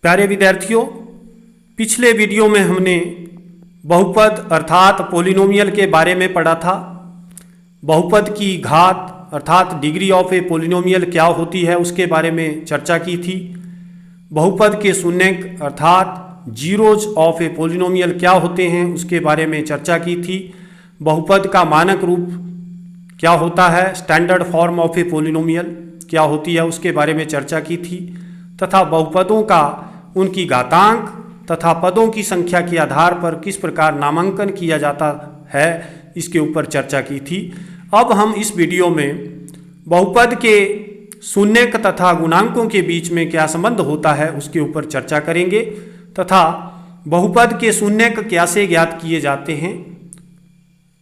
प्यारे विद्यार्थियों, पिछले वीडियो में हमने बहुपद अर्थात पॉलिनोमियल के बारे में पढ़ा था। बहुपद की घात अर्थात डिग्री ऑफ ए पॉलिनोमियल क्या होती है उसके बारे में चर्चा की थी। बहुपद के शून्यक अर्थात जीरोज ऑफ ए पॉलिनोमियल क्या होते हैं उसके बारे में चर्चा की थी। बहुपद का मानक रूप क्या होता है, standard form of a polynomial क्या होती है उसके बारे में चर्चा की थी, तथा बहुपदों का उनकी घातांक तथा पदों की संख्या के आधार पर किस प्रकार नामांकन किया जाता है इसके ऊपर चर्चा की थी। अब हम इस वीडियो में बहुपद के शून्यक तथा गुणांकों के बीच में क्या संबंध होता है उसके ऊपर चर्चा करेंगे तथा बहुपद के शून्यक कैसे ज्ञात किए जाते हैं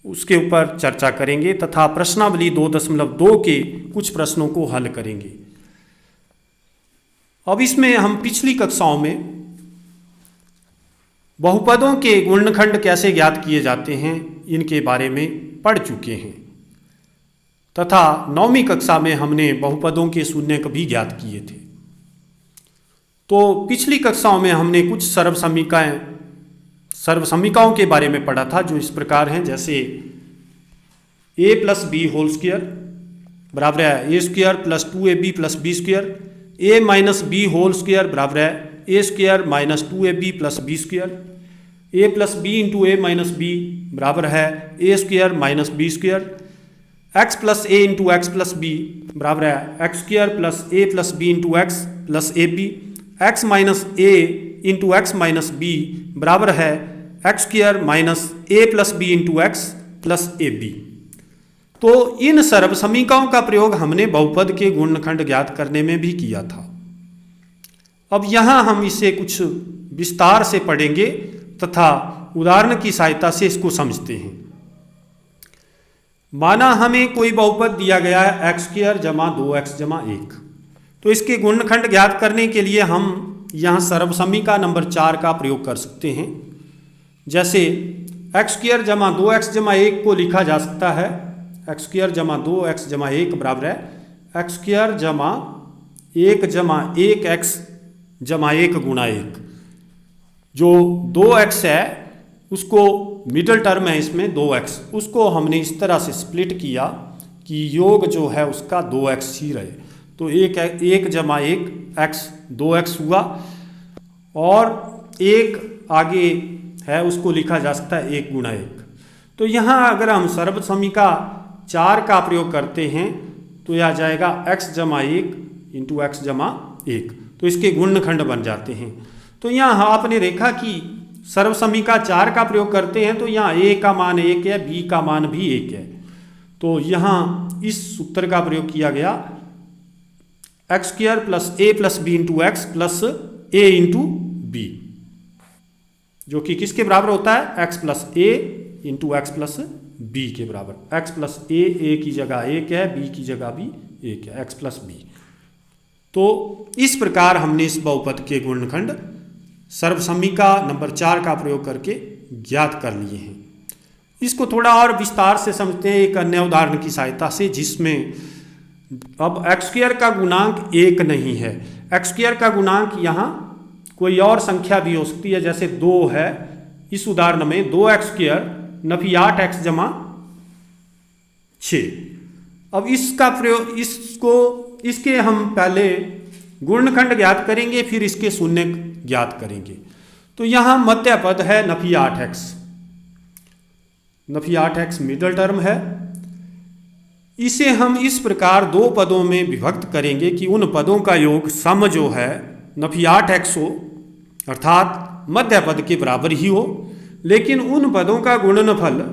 उसके ऊपर चर्चा करेंगे तथा प्रश्नावली 2.2 के कुछ प्रश्नों को हल करेंगे। अब इसमें हम पिछली कक्षाओं में बहुपदों के गुणनखंड कैसे ज्ञात किए जाते हैं इनके बारे में पढ़ चुके हैं तथा 9वीं कक्षा में हमने बहुपदों के शून्यक भी ज्ञात किए थे। तो पिछली कक्षाओं में हमने कुछ सर्वसमीकाओं के बारे में पढ़ा था जो इस प्रकार हैं, जैसे a plus b whole square बराबर है a square plus 2ab plus b square, a minus b whole square बराबर है a square minus 2ab plus b square, a plus B into a minus b बराबर है a square minus B square, x plus A into x plus b बराबर है x square plus A plus B into x plus a b, x minus a into x minus b बराबर है x square minus a plus B into x plus a b. तो इन सर्वसमीकाओं का प्रयोग हमने बहुपद के गुणनखंड ज्ञात करने में भी किया था। अब यहाँ हम इसे कुछ विस्तार से पढ़ेंगे तथा उदाहरण की सहायता से इसको समझते हैं। माना हमें कोई बहुपद दिया गया है एक्स स्क्वायर जमा 2x जमा 1, तो इसके गुणनखंड ज्ञात करने के लिए हम यहाँ सर्वसमीका नंबर 4 का प्रयोग कर सकते हैं। जैसे एक्स स्क्वायर जमा 2x जमा 1 को लिखा जा सकता है एक्स स्क्वायर जमा 2x जमा 1 बराबर है एक्स स्क्वायर जमा 1 जमा 1x जमा 1 गुणा 1। जो 2x है उसको मिडल टर्म है इसमें 2x, उसको हमने इस तरह से स्प्लिट किया कि योग जो है उसका 2x ही रहे। तो 1 जमा 1 x 2x हुआ और 1 आगे है उसको लिखा जा सकता है 1 गुणा 1। तो यहाँ अगर हम सर्वसमीका 4 का प्रयोग करते हैं तो यह आ जाएगा x जमा 1 इंटू एक्स जमा 1, तो इसके गुणनखंड बन जाते हैं। तो यहाँ आपने देखा कि सर्वसमीका 4 का प्रयोग करते हैं तो यहाँ a का मान 1 है, b का मान भी 1 है। तो यहाँ इस सूत्र का प्रयोग किया गया एक्स स्क्वायर प्लस ए plus B into x plus ए इंटू बी, जो कि किसके बराबर होता है एक्स प्लस ए इंटू एक्स प्लस बी के बराबर। एक्स प्लस ए की जगह 1 है, बी की जगह भी 1 है, एक्स प्लस बी। तो इस प्रकार हमने इस बहुपद के गुणनखंड सर्वसमीका नंबर 4 का प्रयोग करके ज्ञात कर लिए हैं। इसको थोड़ा और विस्तार से समझते हैं एक अन्य उदाहरण की सहायता से, जिसमें अब एक्स स्क्वायर का गुणांक 1 नहीं है। एक्स स्क्वायर का गुणांक यहाँ कोई और संख्या भी हो सकती है, जैसे 2 है। इस उदाहरण में 2x स्क्वायर नफी 8x जमा 6। अब इसका प्रयोग इसके हम पहले गुणनखंड ज्ञात करेंगे फिर इसके शून्यक ज्ञात करेंगे। तो यहाँ मध्य पद है Nafi 8x, Nafi 8x middle term है। इसे हम इस प्रकार 2 पदों में विभक्त करेंगे कि उन पदों का योग सम जो है नफी 8x हो अर्थात मध्य पद के बराबर ही हो, लेकिन उन पदों का गुणनफल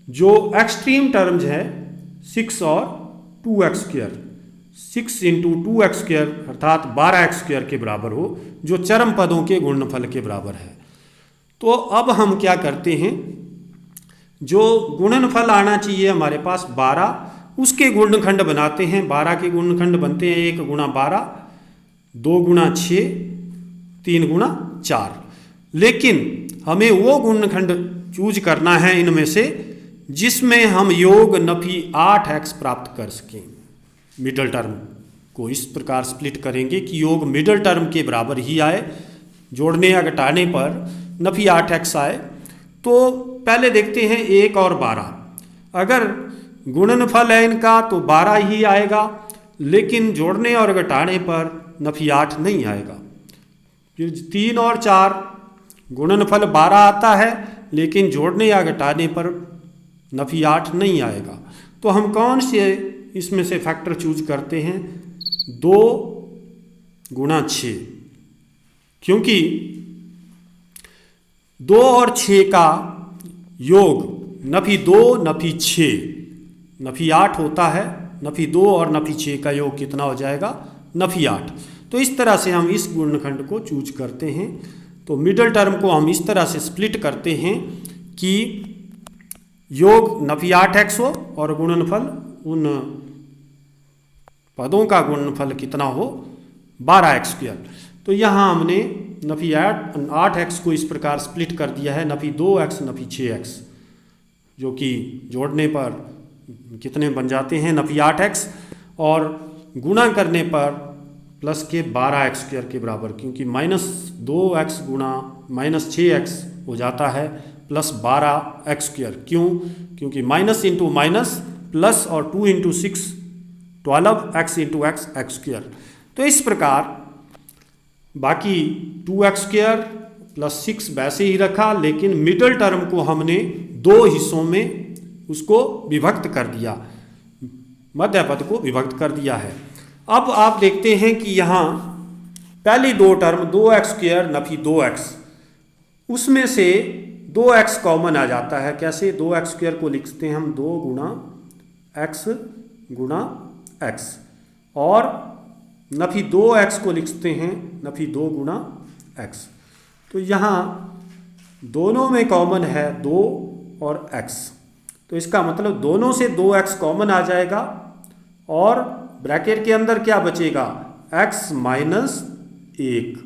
जो एक्सट्रीम टर्म्स है 6 और 2x square, 6 into 2x square अर्थात 12x स्क्वायर के बराबर हो, जो चरम पदों के गुणनफल के बराबर है। तो अब हम क्या करते हैं, जो गुणनफल आना चाहिए हमारे पास 12, उसके गुणनखंड बनाते हैं। 12 के गुणनखंड बनते हैं 1 गुणा 12, 2 गुणा 6, 3 गुणा 4। लेकिन हमें वो गुणनखंड चूज करना है इनमें से जिसमें हम योग नफी 8x प्राप्त कर सकें। मिडल टर्म को इस प्रकार स्प्लिट करेंगे कि योग मिडल टर्म के बराबर ही आए जोड़ने या घटाने पर नफी 8x आए। तो पहले देखते हैं 1 और 12। अगर गुणनफल है इनका तो 12 ही आएगा, लेकिन जोड़ने और घटाने पर नफी 8 नहीं आएगा। फिर 3 और 4, गुणनफल 12 आता है, लेकिन जोड़ने या घटाने पर नफी 8 नहीं आएगा। तो हम कौन से इसमें से फैक्टर चूज करते हैं? 2 गुणा 6, क्योंकि 2 और 6 का योग नफी 2 नफी 6 नफी 8 होता है। नफी 2 और नफी 6 का योग कितना हो जाएगा? नफी 8। तो इस तरह से हम इस गुणनखंड को चूज करते हैं। तो मिडल टर्म को हम इस तरह से स्प्लिट करते हैं कि योग नफी 8x हो और गुणनफल उन पदों का गुणनफल कितना हो? 12x²। तो यहाँ हमने नफी 8x को इस प्रकार स्प्लिट कर दिया है, नफी 2x नफी 6x, जो कि जोड़ने पर कितने बन जाते हैं? नफी 8x, और गुणा करने पर प्लस के 12x² के बराबर, क्योंकि -2x गुणा -6x हो जाता है प्लस 12x²। क्यों? क्योंकि माइनस इंटू माइनस प्लस और 2 into 6 12x into x x²। तो इस प्रकार बाकी 2x² प्लस 6 वैसे ही रखा, लेकिन मिडल टर्म को हमने 2 हिस्सों में उसको विभक्त कर दिया, मध्य पद को विभक्त कर दिया है। अब आप देखते हैं कि यहाँ पहली 2 टर्म 2x² नफी 2x, उसमें से 2x कॉमन आ जाता है। कैसे? 2x² को लिखते हैं हम 2 गुणा x, और नफी 2x को लिखते हैं नफी 2 गुणा x। तो यहाँ दोनों में कॉमन है 2 और x, तो इसका मतलब दोनों से 2x कॉमन आ जाएगा, और ब्रैकेट के अंदर क्या बचेगा? x माइनस 1,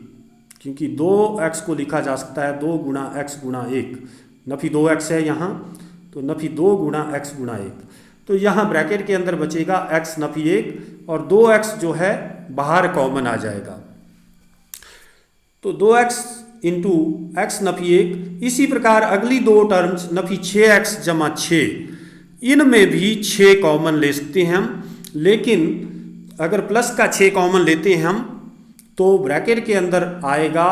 क्योंकि 2x को लिखा जा सकता है 2 गुणा x गुणा 1। नफी 2x है यहाँ, तो नफी 2 गुणा x गुणा 1। तो यहाँ ब्रैकेट के अंदर बचेगा x नफी 1, और 2x जो है बाहर कॉमन आ जाएगा। तो 2x इंटू x नफी 1। इसी प्रकार अगली 2 टर्म्स नफी 6x जमा 6, इनमें भी 6 कॉमन ले सकते हैं हम, लेकिन अगर प्लस का 6 कॉमन लेते हैं हम तो ब्रैकेट के अंदर आएगा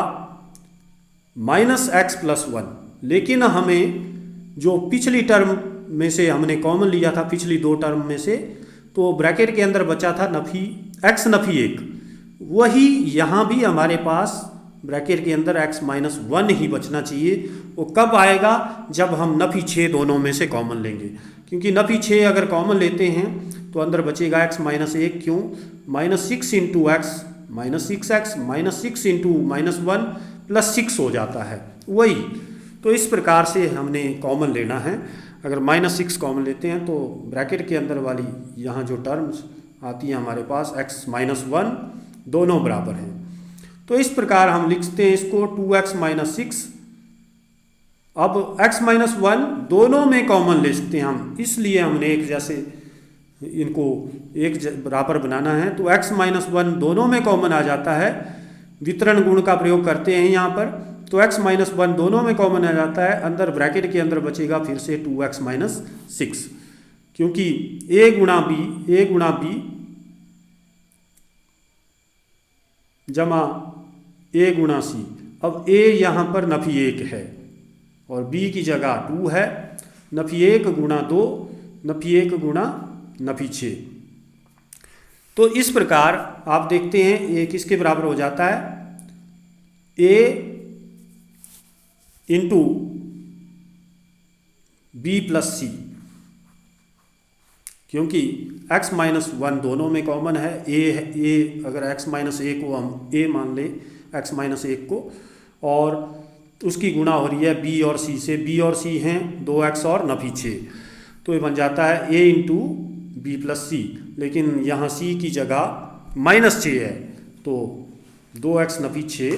-x + 1। लेकिन हमें जो पिछली टर्म में से हमने कॉमन लिया था, पिछली 2 टर्म में से, तो ब्रैकेट के अंदर बचा था नफी x नफी 1, वही यहाँ भी हमारे पास ब्रैकेट के अंदर x माइनस 1 ही बचना चाहिए। वो कब आएगा? जब हम नफी 6 दोनों में से कॉमन लेंगे, क्योंकि नफी 6 अगर कॉमन लेते हैं तो अंदर बचेगा x माइनस 1। क्यों? -6 into x -6x -6 into -1 plus 6 हो जाता है वही। तो इस प्रकार से हमने कॉमन लेना है। अगर -6 कॉमन लेते हैं तो ब्रैकेट के अंदर वाली यहाँ जो टर्म्स आती है हमारे पास x माइनस 1 दोनों बराबर हैं। तो इस प्रकार हम लिखते हैं इसको 2x माइनस 6। अब x माइनस 1 दोनों में कॉमन ले सकते हैं हम, इसलिए हमने एक जैसे इनको एक बराबर बनाना है। तो x माइनस 1 दोनों में कॉमन आ जाता है, वितरण गुण का प्रयोग करते हैं यहाँ पर। तो x माइनस 1 दोनों में कॉमन आ जाता है, अंदर ब्रैकेट के अंदर बचेगा फिर से 2x माइनस 6, क्योंकि a गुणा b जमा a गुणा c। अब a यहाँ पर नफी 1 है और b की जगह 2 है। नफी 1 गुणा 2 नफी 1 गुणा नफी 6। तो इस प्रकार आप देखते हैं a किसके बराबर हो जाता है? a इंटू b प्लस सी, क्योंकि x माइनस 1 दोनों में कॉमन है। a अगर x माइनस 1 को हम a मान ले, x माइनस 1 को, और उसकी गुणा हो रही है b और c से। b और c हैं 2x और नफी 6, तो ये बन जाता है a इंटू बी प्लस सी। लेकिन यहाँ c की जगह -6 है, तो 2x नफी 6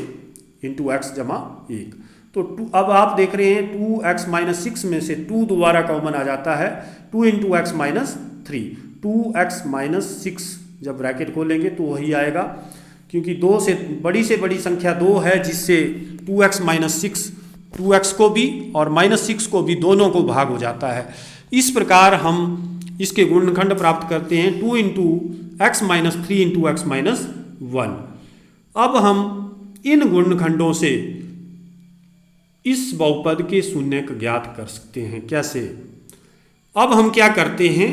इंटू x जमा 1। तो अब आप देख रहे हैं 2x माइनस 6 में से 2 दोबारा कॉमन आ जाता है, 2 into x minus 3। 2x minus 6 जब ब्रैकेट खोलेंगे तो वही आएगा, क्योंकि 2 से बड़ी संख्या 2 है, जिससे 2x माइनस 6 2x को भी और -6 को भी दोनों को भाग हो जाता है। इस प्रकार हम इसके गुणनखंड प्राप्त करते हैं 2 into x minus 3 into x minus 1। अब हम इन गुणनखंडों से इस बहुपद के शून्यक ज्ञात कर सकते हैं। कैसे? अब हम क्या करते हैं,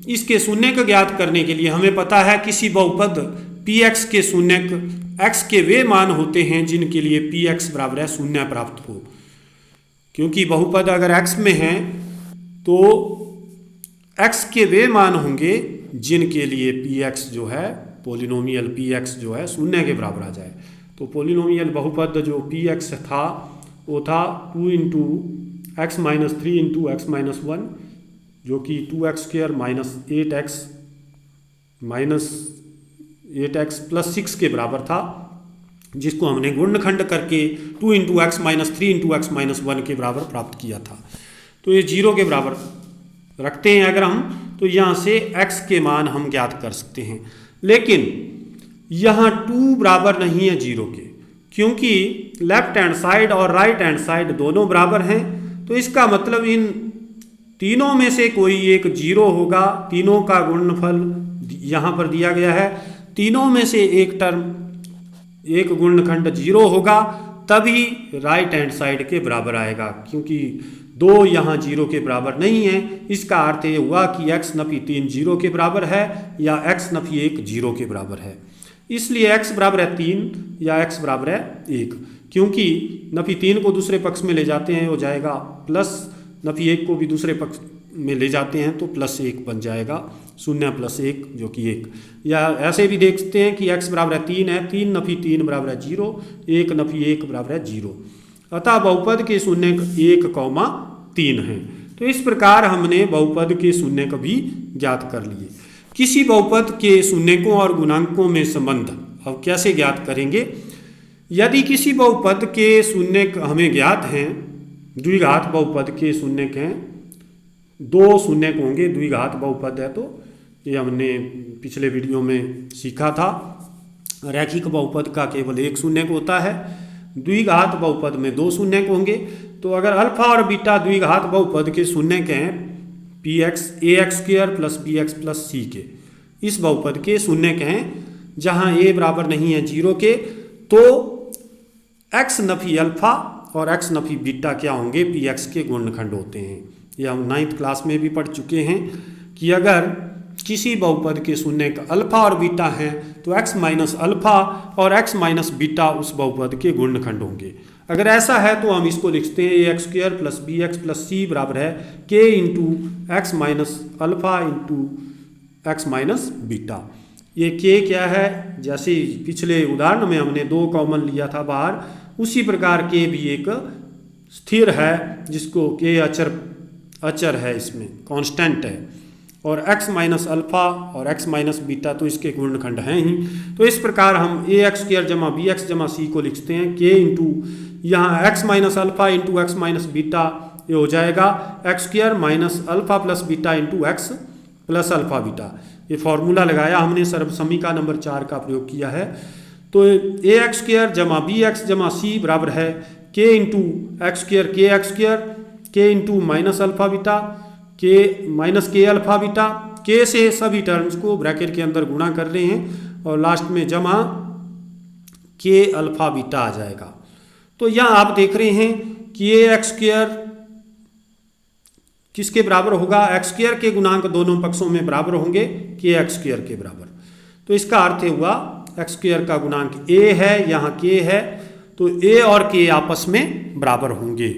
इसके शून्यक ज्ञात करने के लिए हमें पता है किसी बहुपद px के शून्यक x के वे मान होते हैं जिनके लिए px बराबर है 0 प्राप्त हो। क्योंकि बहुपद अगर x में है तो x के वे मान होंगे जिनके लिए px जो है पोलिनोमियल px जो है 0 के बराबर आ जाए। तो पोलिनोमियल बहुपद जो px था वो था 2 into x minus 3 into x minus 1, जो कि 2x² माइनस 8x प्लस 6 के बराबर था, जिसको हमने गुणनखंड करके 2 into x minus 3 into x minus 1 के बराबर प्राप्त किया था। तो ये 0 के बराबर रखते हैं अगर हम, तो यहाँ से x के मान हम ज्ञात कर सकते हैं। लेकिन यहाँ 2 बराबर नहीं है 0 के, क्योंकि लेफ्ट हैंड साइड और राइट हैंड साइड दोनों बराबर हैं। तो इसका मतलब इन तीनों में से कोई एक 0 होगा। तीनों का गुणनफल यहाँ पर दिया गया है, तीनों में से एक टर्म एक गुणनखंड 0 होगा, तभी राइट हैंड साइड के बराबर आएगा। क्योंकि 2 यहाँ 0 के बराबर नहीं है, इसका अर्थ ये हुआ कि x नफी 3 0 के बराबर है या x नफी 1 0 के बराबर है। इसलिए x बराबर है 3 या x बराबर है 1। क्योंकि नफी 3 को दूसरे पक्ष में ले जाते हैं हो जाएगा प्लस, नफी 1 को भी दूसरे पक्ष में ले जाते हैं तो प्लस 1 बन जाएगा, 0 प्लस 1 जो कि 1। या ऐसे भी देख सकते हैं कि x बराबर है 3 है, 3 नफी 3 बराबर है 0, 1 नफी 1 बराबर है 0। अतः बहुपद के शून्यक 1,3 हैं। तो इस प्रकार हमने बहुपद के शून्यक भी ज्ञात कर लिए। किसी बहुपद के शून्यकों और गुणांकों में संबंध अब कैसे ज्ञात करेंगे? यदि किसी बहुपद के शून्यक हमें ज्ञात हैं, द्विघात बहुपद के शून्यक हैं, 2 शून्यक होंगे, द्विघात बहुपद है, तो ये हमने पिछले वीडियो में सीखा था। रैखिक बहुपद का केवल 1 शून्यक होता है, द्विघात बहुपद में 2 शून्यक होंगे। तो अगर अल्फा और बीटा द्विघात बहुपद के शून्यक हैं ax² plus bx plus c के, इस बहुपद के शून्यक हैं जहां a बराबर नहीं है 0 के, तो x नफी अल्फा और x नफी बीटा क्या होंगे? px के गुणनखंड होते हैं। यह हम 9th क्लास में भी पढ़ चुके हैं कि अगर किसी बहुपद के शून्यक अल्फा और बीटा हैं तो x माइनस अल्फा और x माइनस बीटा उस बहुपद के गुणनखंड होंगे। अगर ऐसा है तो हम इसको लिखते हैं ax² plus bx plus c बराबर है k into x minus alpha into x minus beta. ये k क्या है? जैसे पिछले उदाहरण में हमने 2 कॉमन लिया था बाहर, उसी प्रकार k भी एक स्थिर है, जिसको k अचर है, इसमें कांस्टेंट है। और x माइनस अल्फा और x माइनस बीटा तो इसके गुणनखंड हैं ही। तो इस प्रकार हम ax² जमा bx जमा c को लिखते हैं k इंटू यहाँ x minus alpha into x minus beta, ये हो जाएगा x² minus alpha plus beta into x plus alpha beta. ये फॉर्मूला लगाया हमने, सर्वसमीका नंबर 4 का प्रयोग किया है। तो ax² जमा bx जमा c बराबर है k into x² k into minus alpha beta k minus k alpha beta. k से सभी टर्म्स को ब्रैकेट के अंदर गुणा कर रहे हैं और लास्ट में जमा k अल्फा बीटा आ जाएगा। तो यहाँ आप देख रहे हैं कि ax² किसके बराबर होगा? x² के गुणांक दोनों पक्षों में बराबर होंगे kx² के बराबर। तो इसका अर्थ हुआ x² का गुणांक a है, यहाँ k है, तो a और k आपस में बराबर होंगे।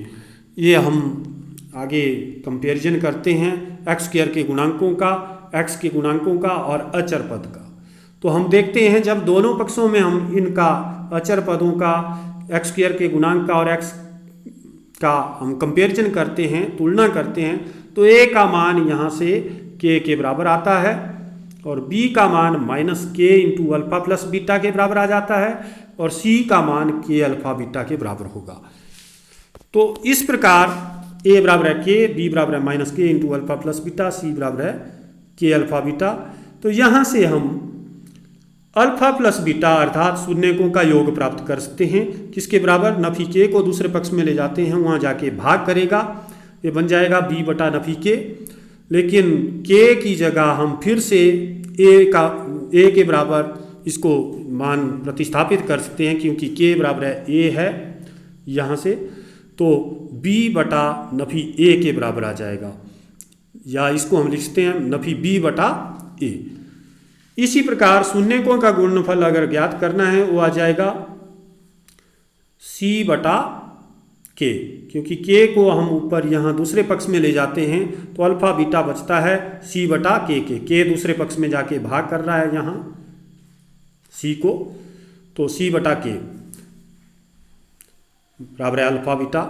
ये हम आगे कंपैरिजन करते हैं x² के गुणांकों का, x के गुणांकों का और अचर पद का। तो हम देखते हैं जब दोनों पक्षों में हम इनका अचर पदों का, x² के गुणांक का और x का हम कंपैरिजन करते हैं, तुलना करते हैं, तो a का मान यहाँ से k के बराबर आता है और b का मान minus k into alpha plus beta के बराबर आ जाता है और c का मान k अल्फा बीटा के बराबर होगा। तो इस प्रकार a बराबर है k, b बराबर है minus k into alpha plus beta, c बराबर है k अल्फा बीटा। तो यहाँ से हम अल्फा प्लस बीटा अर्थात शून्यकों का योग प्राप्त कर सकते हैं। किसके बराबर? नफी के को दूसरे पक्ष में ले जाते हैं, वहाँ जाके भाग करेगा, ये बन जाएगा b बटा नफी के। लेकिन k की जगह हम फिर से a के बराबर इसको मान प्रतिस्थापित कर सकते हैं, क्योंकि k बराबर है a है यहाँ से, तो b बटा नफी a के बराबर आ जाएगा, या इसको हम लिखते हैं नफी b बटा a। इसी प्रकार शून्यकों का गुणनफल अगर ज्ञात करना है वो आ जाएगा c बटा k, क्योंकि k को हम ऊपर यहाँ दूसरे पक्ष में ले जाते हैं तो अल्फा बीटा बचता है c बटा k दूसरे पक्ष में जाके भाग कर रहा है यहाँ c को, तो c बटा k बराबर है अल्फा बीटा।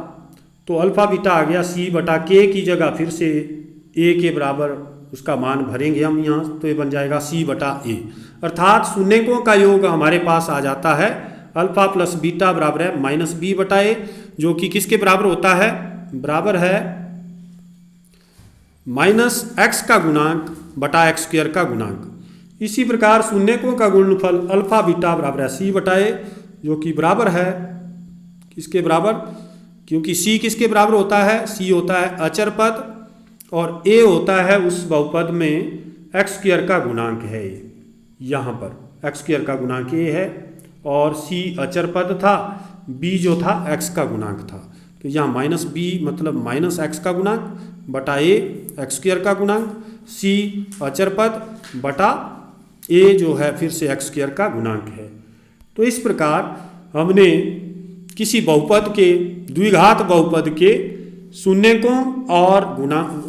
तो अल्फा बीटा आ गया, c बटा k की जगह फिर से a के बराबर उसका मान भरेंगे हम यहाँ, तो ये बन जाएगा c बटा a। अर्थात शून्यकों का योग हमारे पास आ जाता है अल्फा प्लस बीटा बराबर है माइनस b बटा a, जो कि किसके बराबर होता है? बराबर है माइनस x का गुणांक बटा x स्क्वायर का गुणांक। इसी प्रकार शून्यकों का गुणनफल अल्फा बीटा बराबर है c बटा a, जो कि बराबर है किसके बराबर? क्योंकि c किसके बराबर होता है? c होता है अचर पद और a होता है उस बहुपद में x स्क्वायर का गुणांक है। यहाँ पर x स्क्वायर का गुणांक a है और c अचर पद था, b जो था x का गुणांक था, तो यहाँ माइनस b मतलब माइनस x का गुणांक बटा a x स्क्वायर का गुणांक, c अचर पद बटा a जो है फिर से x स्क्वायर का गुणांक है। तो इस प्रकार हमने किसी बहुपद के द्विघात बहुपद के शून्यकों और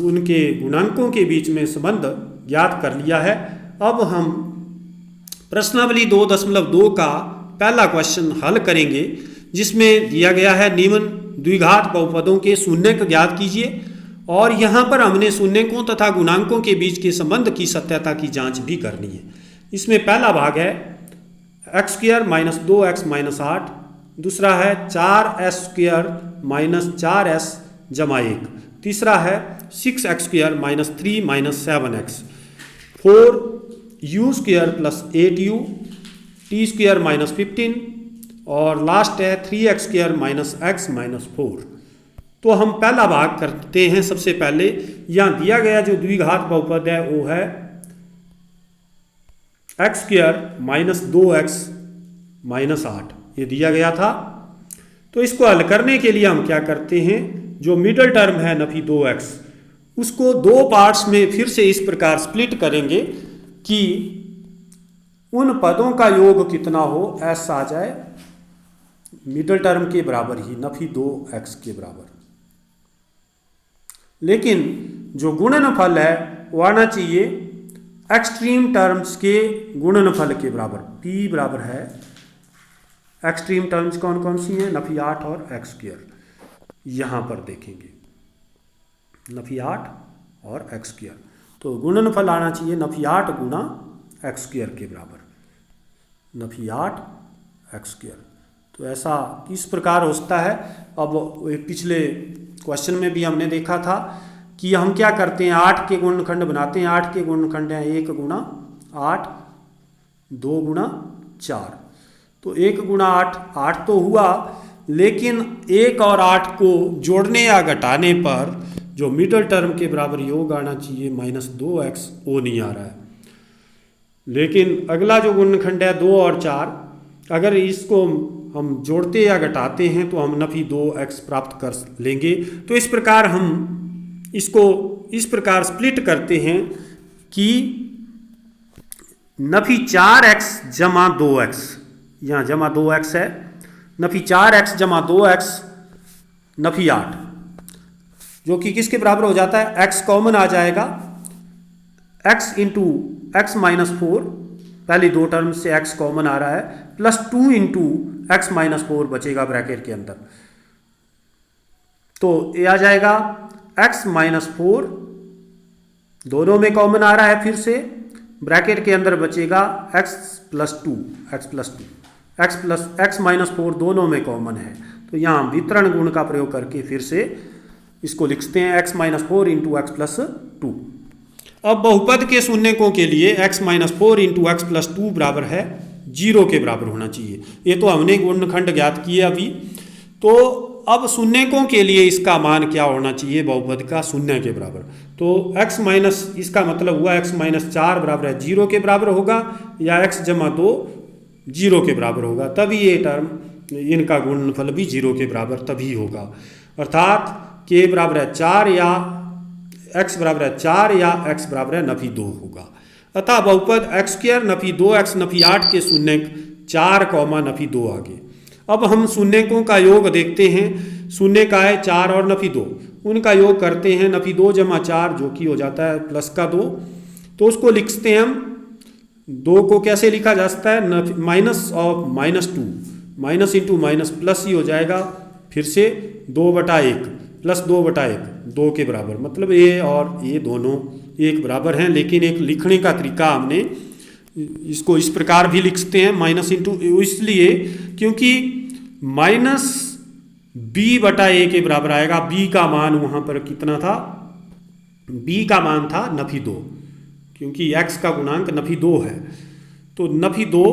उनके गुणांकों के बीच में संबंध ज्ञात कर लिया है। अब हम प्रश्नावली 2.2 का पहला क्वेश्चन हल करेंगे, जिसमें दिया गया है निम्न द्विघात बहुपदों के शून्यक ज्ञात कीजिए, और यहाँ पर हमने शून्यकों तथा गुणांकों के बीच के संबंध की सत्यता की जांच भी करनी है। इसमें पहला भाग है x square minus 2x minus 8, दूसरा है 4s स्क्वायर माइनस 4s जमा 1, तीसरा है 6x square minus 3 minus 7x, 4u square plus 8u, t square minus 15, और लास्ट है 3x square minus x minus 4। तो हम पहला भाग करते हैं। सबसे पहले यहाँ दिया गया जो द्विघात बहुपद है वो है x square minus 2x minus 8, ये दिया गया था। तो इसको हल करने के लिए हम क्या करते हैं, जो मिडल टर्म है नफी 2x, उसको दो पार्ट्स में फिर से इस प्रकार स्प्लिट करेंगे कि उन पदों का योग कितना हो, ऐसा आ जाए मिडल टर्म के बराबर ही, नफी 2x के बराबर। लेकिन जो गुणनफल है वो आना चाहिए एक्सट्रीम टर्म्स के गुणनफल के बराबर। p बराबर है एक्सट्रीम टर्म्स कौन कौन सी हैं? नफी 8 और x स्क्वायर। यहाँ पर देखेंगे नफी 8 और x स्क्वायर, तो गुणनफल आना चाहिए नफी 8 गुना x स्क्वायर के बराबर, नफी 8 x स्क्वायर। तो ऐसा किस प्रकार हो सकता है? अब पिछले क्वेश्चन में भी हमने देखा था कि हम क्या करते हैं, 8 के गुणनखंड बनाते हैं। 8 के गुणनखंड हैं 1 गुना 8, 2 गुना 4, तो 1 गुना 8 8 तो हुआ, लेकिन 1 और 8 को जोड़ने या घटाने पर जो मिडल टर्म के बराबर योग आना चाहिए माइनस 2x, वो नहीं आ रहा है। लेकिन अगला जो गुणनखंड है 2 और 4, अगर इसको हम जोड़ते या घटाते हैं तो हम नफी 2x प्राप्त कर लेंगे। तो इस प्रकार हम इसको इस प्रकार स्प्लिट करते हैं कि नफी 4x जमा 2x, यहाँ जमा 2x है, नफी 4x जमा 2x नफी 8, जो कि किसके बराबर हो जाता है, x कॉमन आ जाएगा, x इंटू एक्स माइनस 4, पहली दो टर्म से x कॉमन आ रहा है, प्लस 2 इंटू एक्स माइनस 4 बचेगा ब्रैकेट के अंदर, तो ये आ जाएगा x माइनस 4, दोनों में कॉमन आ रहा है, फिर से ब्रैकेट के अंदर बचेगा x plus 2, x plus x minus 4 दोनों में कॉमन है। तो यहाँ वितरण गुण का प्रयोग करके फिर से इसको लिखते हैं x minus 4 into x plus 2। अब बहुपद के शून्यकों के लिए x minus 4 into x plus 2 बराबर है जीरो के बराबर होना चाहिए। ये तो हमने गुणनखंड ज्ञात किए अभी। तो अब शून्यकों के लिए इसका मान क्या होना चाहिए बहुपद का? शून्य के बराबर। तो x माइनस, इसका मतलब हुआ x माइनस 4 बराबर है जीरो के बराबर होगा, या x जमा 2 जीरो के बराबर होगा, तभी ये टर्म इनका गुणनफल भी जीरो के बराबर तभी होगा। अर्थात k बराबर है 4 या x बराबर है 4 या x बराबर है नफी 2 होगा। अतः बहुपद x square Nafi 2x Nafi 8 के शून्य 4 नफी 2 आगे। अब हम शून्यकों का योग देखते हैं। शून्य का है 4 और नफी 2, उनका योग करते हैं। नफी 2 जमा 4 जो कि हो जाता है प्लस का 2, तो उसको लिखते हैं हम। 2 को कैसे लिखा जा सकता है? Minus of minus 2, minus into minus plus ही हो जाएगा। फिर से 2/1 प्लस 2/1 2 के बराबर, मतलब ये और ये दोनों एक बराबर हैं। लेकिन एक लिखने का तरीका हमने इसको इस प्रकार भी लिख सकते हैं, माइनस इंटू, इसलिए क्योंकि माइनस b/a के बराबर आएगा। b का मान वहाँ पर कितना था? b का मान था नफी 2, क्योंकि x का गुणांक नफी 2 है। तो नफी 2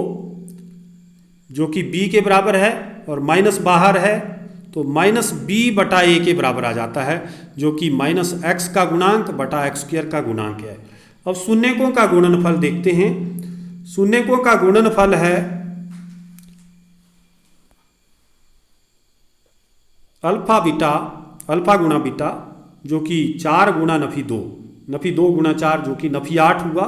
जो कि b के बराबर है और माइनस बाहर है, तो माइनस b/a के बराबर आ जाता है, जो कि माइनस x का गुणांक बटा x स्क्वायर का गुणांक है। अब शून्यकों का गुणनफल देखते हैं। शून्यकों का गुणनफल है अल्फा बीटा, अल्फा गुणा बीटा, जो कि 4 गुणा नफी 2, नफी 2 गुणा 4 जो कि नफी 8 हुआ।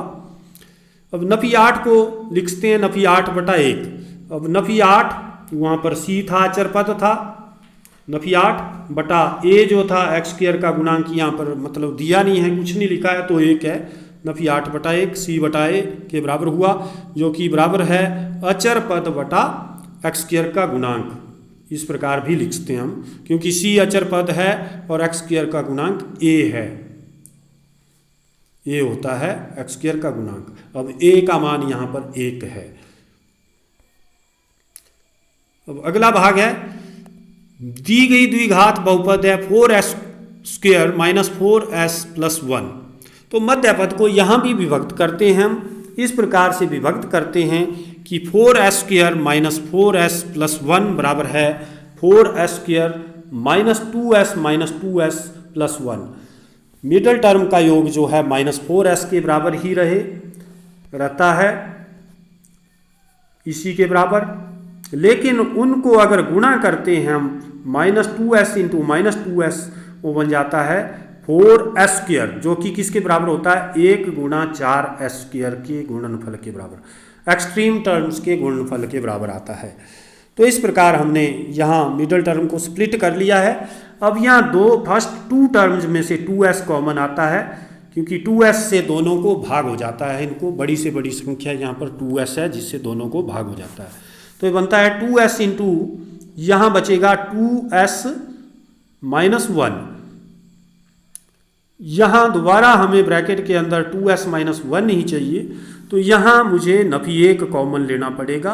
अब नफी 8 को लिखते हैं नफी 8/1। अब नफी 8 वहाँ पर c था, अचर पद था, नफी 8 बटा a जो था x स्क्वायर का गुणांक, यहाँ पर मतलब दिया नहीं है, कुछ नहीं लिखा है, तो 1 है। नफी 8/1 c/a के बराबर हुआ, जो कि बराबर है अचर पद बटा x स्क्वायर का गुणांक। इस प्रकार भी लिख सकते हैं हम, क्योंकि c अचर पद है और x स्क्वायर का गुणांक a है, a होता है x स्क्वायर का गुणांक। अब a का मान यहाँ पर 1 है। अब अगला भाग है, दी गई द्विघात बहुपद है 4s square minus 4s plus 1। तो मध्य पद को यहाँ भी विभक्त करते हैं हम, इस प्रकार से विभक्त करते हैं कि 4s square minus 4s plus 1 बराबर है 4s square minus 2s plus 1। Middle term का योग जो है माइनस 4s के बराबर ही रहता है, इसी के बराबर। लेकिन उनको अगर गुणा करते हैं हम, minus 2s into minus 2s, वो बन जाता है 4s स्क्वायर, जो कि किसके बराबर होता है? 1 गुणा 4s स्क्वायर के गुणनफल के बराबर, एक्सट्रीम टर्म्स के गुणनफल के बराबर आता है। तो इस प्रकार हमने यहाँ मिडल टर्म को स्प्लिट कर लिया है। अब यहाँ फर्स्ट 2 टर्म्स में से 2s कॉमन आता है, क्योंकि 2s से दोनों को भाग हो जाता है। इनको बड़ी से बड़ी संख्या यहाँ पर 2s है, जिससे दोनों को भाग हो जाता है। तो ये बनता है 2s इंटू, यहाँ बचेगा 2s माइनस 1। यहाँ दोबारा हमें ब्रैकेट के अंदर 2s माइनस 1 ही चाहिए, तो यहाँ मुझे नफी 1 कॉमन लेना पड़ेगा।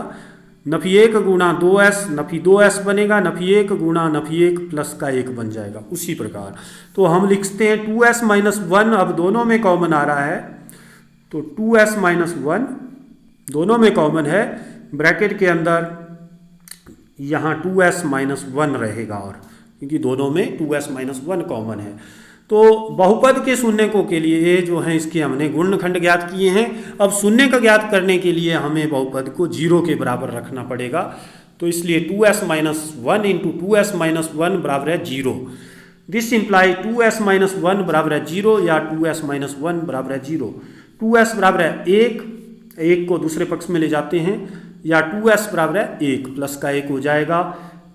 नफी 1 गुणा 2s नफी 2s बनेगा, नफी 1 गुणा नफी 1 प्लस का 1 बन जाएगा। उसी प्रकार तो हम लिखते हैं 2s माइनस 1, अब दोनों में कॉमन आ रहा है, तो 2s माइनस 1 दोनों में कॉमन है। ब्रैकेट के अंदर यहाँ 2s माइनस 1 रहेगा, और क्योंकि दोनों में 2s माइनस 1 कॉमन है। तो बहुपद के शून्यकों के लिए ये जो है इसके हमने गुणनखंड ज्ञात किए हैं। अब शून्य का ज्ञात करने के लिए हमें बहुपद को 0 के बराबर रखना पड़ेगा, तो इसलिए 2s minus 1 into 2s minus 1 बराबर है 0। दिस इम्प्लाई 2s माइनस 1 बराबर है 0 या 2s माइनस 1 बराबर है 0। 2s बराबर है 1 को दूसरे पक्ष में ले जाते हैं, या 2s बराबर है 1 प्लस का 1 हो जाएगा।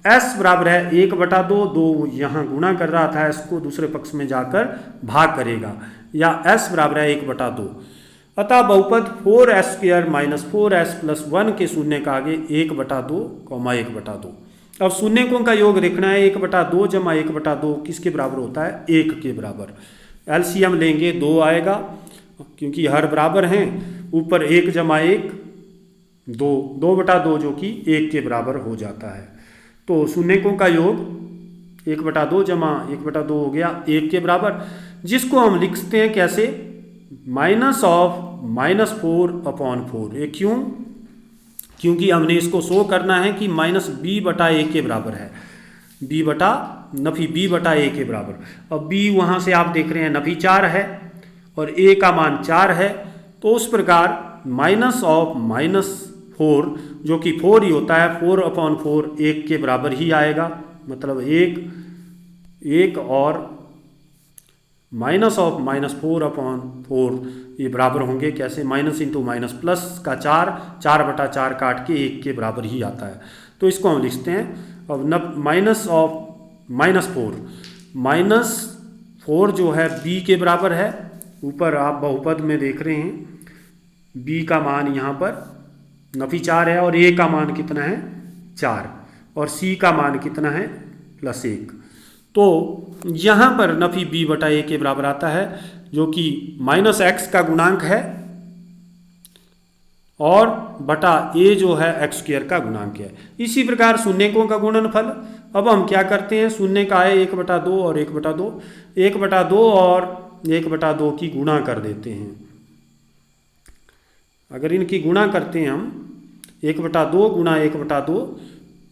s बराबर है 1/2, 2 यहाँ गुणा कर रहा था, s को दूसरे पक्ष में जाकर भाग करेगा, या s बराबर है 1/2। अतः बहुपद 4s square minus 4s plus 1 के शून्य का आगे 1/2, 1/2। अब शून्यकों का योग देखना है। 1/2 जमा 1/2 किसके बराबर होता है? 1 के बराबर। एलसीएम लेंगे 2 आएगा, क्योंकि हर बराबर हैं। ऊपर 1 जमा 1 2, 2/2 जो कि 1 के बराबर हो जाता है। तो शून्यकों का योग 1/2 जमा 1/2 हो गया 1 के बराबर, जिसको हम लिखते हैं कैसे? Minus of -4/4। ये क्यों? क्योंकि हमने इसको शो करना है कि माइनस बी बटा ए के बराबर है, बी बटा नफी बी बटा ए के बराबर। अब बी वहाँ से आप देख रहे हैं नफी 4 है और ए का मान 4 है, तो उस प्रकार माइनस ऑफ -4 जो कि 4 ही होता है, 4/4 1 के बराबर ही आएगा। मतलब एक और माइनस ऑफ -4/4 ये बराबर होंगे कैसे, माइनस इंटू माइनस प्लस का 4/4 काट के 1 के बराबर ही आता है। तो इसको हम लिखते हैं अब माइनस ऑफ -4 जो है b के बराबर है। ऊपर आप बहुपद में देख रहे हैं b का मान यहाँ पर नफी 4 है और a का मान कितना है 4 और c का मान कितना है +1। तो यहाँ पर नफी b बटा a के बराबर आता है जो कि -x का गुणांक है और बटा a जो है x² का गुणांक है। इसी प्रकार शून्यकों का गुणनफल, अब हम क्या करते हैं, शून्य का है 1/2 और 1/2, 1/2 और 1/2 की गुणा कर देते हैं। अगर इनकी गुणा करते हैं हम 1/2 गुणा 1/2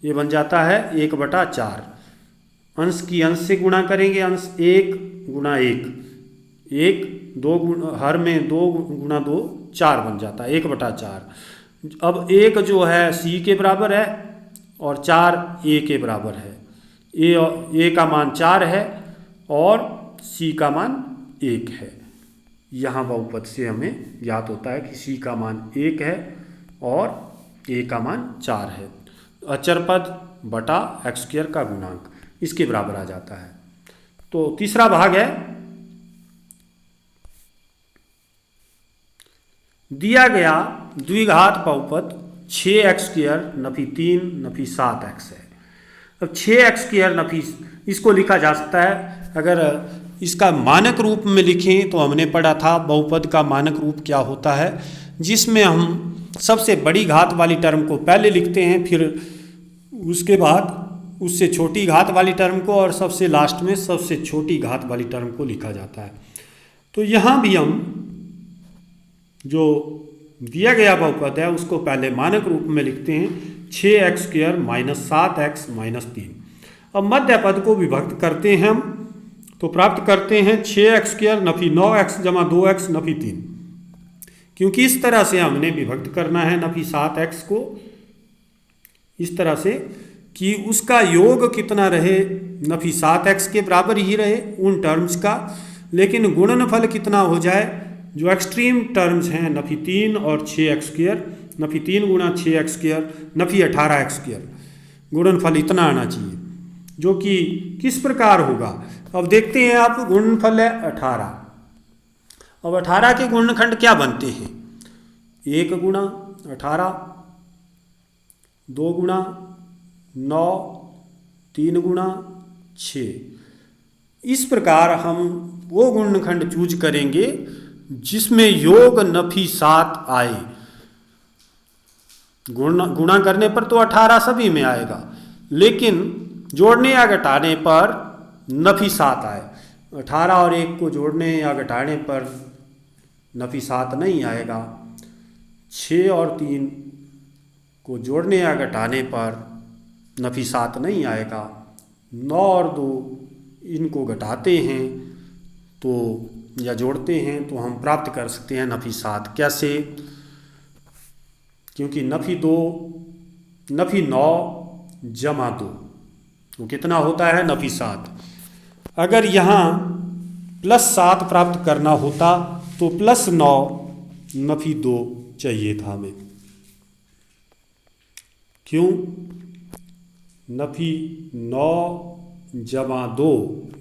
ये बन जाता है 1/4। अंश की अंश से गुणा करेंगे, अंश 1 गुणा 1 2 हर में 2 गुणा 2 4 बन जाता है 1/4। अब 1 जो है c के बराबर है और 4 a के बराबर है। a का मान 4 है और c का मान 1 है। यहाँ बहुपद से हमें ज्ञात होता है कि c का मान 1 है और a का मान 4 है। अचर पद बटा x² का गुणांक इसके बराबर आ जाता है। तो तीसरा भाग है, दिया गया द्विघात बहुपद 6x² नफी 3 नफी 7x है। अब 6x² नफी इसको लिखा जा सकता है, अगर इसका मानक रूप में लिखें तो हमने पढ़ा था बहुपद का मानक रूप क्या होता है, जिसमें हम सबसे बड़ी घात वाली टर्म को पहले लिखते हैं, फिर उसके बाद उससे छोटी घात वाली टर्म को और सबसे लास्ट में सबसे छोटी घात वाली टर्म को लिखा जाता है। तो यहाँ भी हम जो दिया गया बहुपद है उसको पहले मानक रूप में लिखते हैं 6x² - 7x - 3। अब मध्य पद को विभक्त करते हैं हम, तो प्राप्त करते हैं 6x² Nafi 9x = 2x Nafi 3। क्योंकि इस तरह से हमने विभक्त करना है नफी 7x को इस तरह से कि उसका योग कितना रहे, नफी 7x के बराबर ही रहे उन टर्म्स का, लेकिन गुणनफल कितना हो जाए, जो एक्सट्रीम टर्म्स हैं नफी 3 और 6x², नफी 3 गुणा 6x² नफी 18x², गुणनफल इतना आना चाहिए, जो कि किस प्रकार होगा। अब देखते हैं आप, गुणनफल है 18। अब 18 के गुणनखंड क्या बनते हैं, 1 गुणा 18, 2 गुणा 9, 3 गुणा 6। इस प्रकार हम वो गुणनखंड चूज करेंगे जिसमें योग नफी 7 आए। गुणा करने पर तो 18 सभी में आएगा, लेकिन जोड़ने या घटाने पर नफी 7 आए। 18 और 1 को जोड़ने या घटाने पर नफी 7 नहीं आएगा। 6 और 3 को जोड़ने या घटाने पर नफी 7 नहीं आएगा। 9 और 2 इनको घटाते हैं तो या जोड़ते हैं तो हम प्राप्त कर सकते हैं नफी 7। कैसे, क्योंकि नफी 9 जमा 2 तो कितना होता है नफी 7। अगर यहाँ +7 प्राप्त करना होता तो +9 नफी 2 चाहिए था हमें। क्यों, नफी 9 जमा 2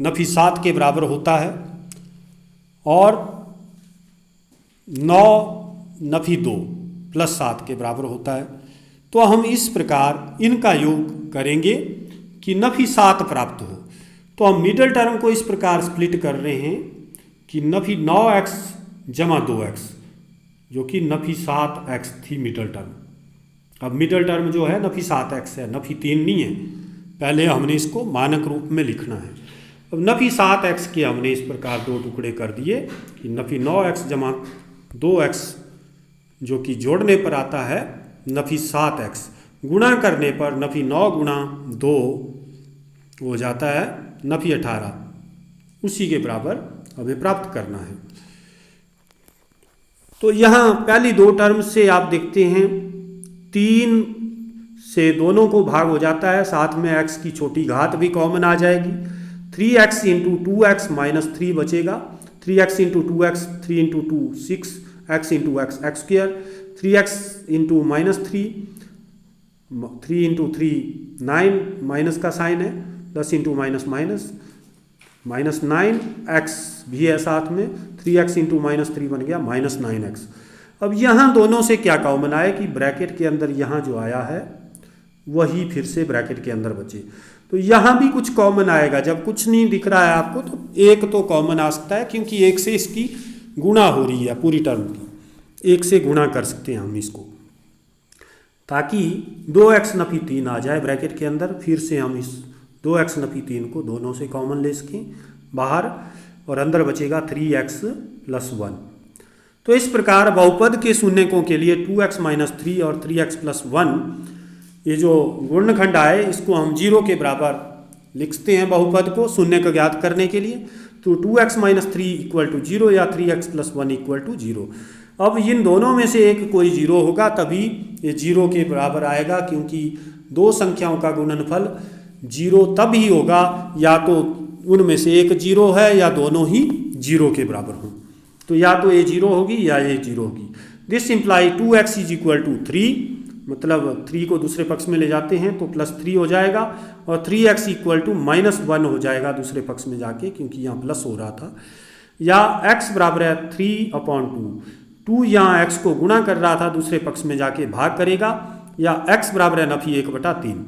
नफी 7 के बराबर होता है और 9 नफी 2 +7 के बराबर होता है। तो हम इस प्रकार इनका योग करेंगे कि नफी 7 प्राप्त हो। तो हम मिडल टर्म को इस प्रकार स्प्लिट कर रहे हैं कि नफी 9x जमा 2x, जो कि नफी 7x थी मिडल टर्म। अब मिडल टर्म जो है नफी 7x है, नफी 3 नहीं है। पहले हमने इसको मानक रूप में लिखना है। अब नफी 7x के हमने इस प्रकार 2 टुकड़े कर दिए कि नफी 9x जमा 2x जो कि जोड़ने पर आता है नफी 7x, गुणा करने पर नफी 9 गुणा 2 हो जाता है नफी 18, उसी के बराबर हमें प्राप्त करना है। तो यहाँ पहली दो टर्म से आप देखते हैं 3 से दोनों को भाग हो जाता है, साथ में x की छोटी घात भी कॉमन आ जाएगी। 3x इंटू 2x माइनस 3 बचेगा, 3x into 2x 3 into 2 6, x into x x square, 3x into minus 3 into 3 9, minus का साइन है, plus into minus minus minus 9x भी है साथ में, 3x इंटू माइनस 3 बन गया माइनस 9x। अब यहाँ दोनों से क्या कॉमन आया कि ब्रैकेट के अंदर यहाँ जो आया है वही फिर से ब्रैकेट के अंदर बचे। तो यहाँ भी कुछ कॉमन आएगा, जब कुछ नहीं दिख रहा है आपको तो एक तो कॉमन आ सकता है, क्योंकि एक से इसकी गुणा हो रही है पूरी टर्म की, एक से गुणा कर सकते हैं हम इसको, ताकि 2x नफी 3 आ जाए ब्रैकेट के अंदर। फिर से हम इस 2x नफी 3 को दोनों से कॉमन ले सकें बाहर, और अंदर बचेगा 3x प्लस 1। तो इस प्रकार बहुपद के शून्यकों के लिए 2x माइनस 3 और 3x प्लस 1, ये जो गुणनखंड आए इसको हम 0 के बराबर लिखते हैं बहुपद को शून्य को ज्ञात करने के लिए। तो 2x माइनस 3 इक्वल टू 0 या 3x प्लस 1 इक्वल टू 0। अब इन दोनों में से एक कोई 0 होगा तभी ये 0 के बराबर आएगा, क्योंकि दो संख्याओं का गुणनफल 0 तब ही होगा या तो उनमें से एक 0 है या दोनों ही 0 के बराबर हों। तो या तो ये 0 होगी या ये 0 होगी। This imply 2x is equal to 3, मतलब 3 को दूसरे पक्ष में ले जाते हैं तो प्लस 3 हो जाएगा, और 3x इक्वल टू माइनस 1 हो जाएगा दूसरे पक्ष में जाके, क्योंकि यहाँ प्लस हो रहा था। या x बराबर है 3/2, 2 यहाँ x को गुणा कर रहा था, दूसरे पक्ष में जाके भाग करेगा, या x बराबर है नफी 1/3।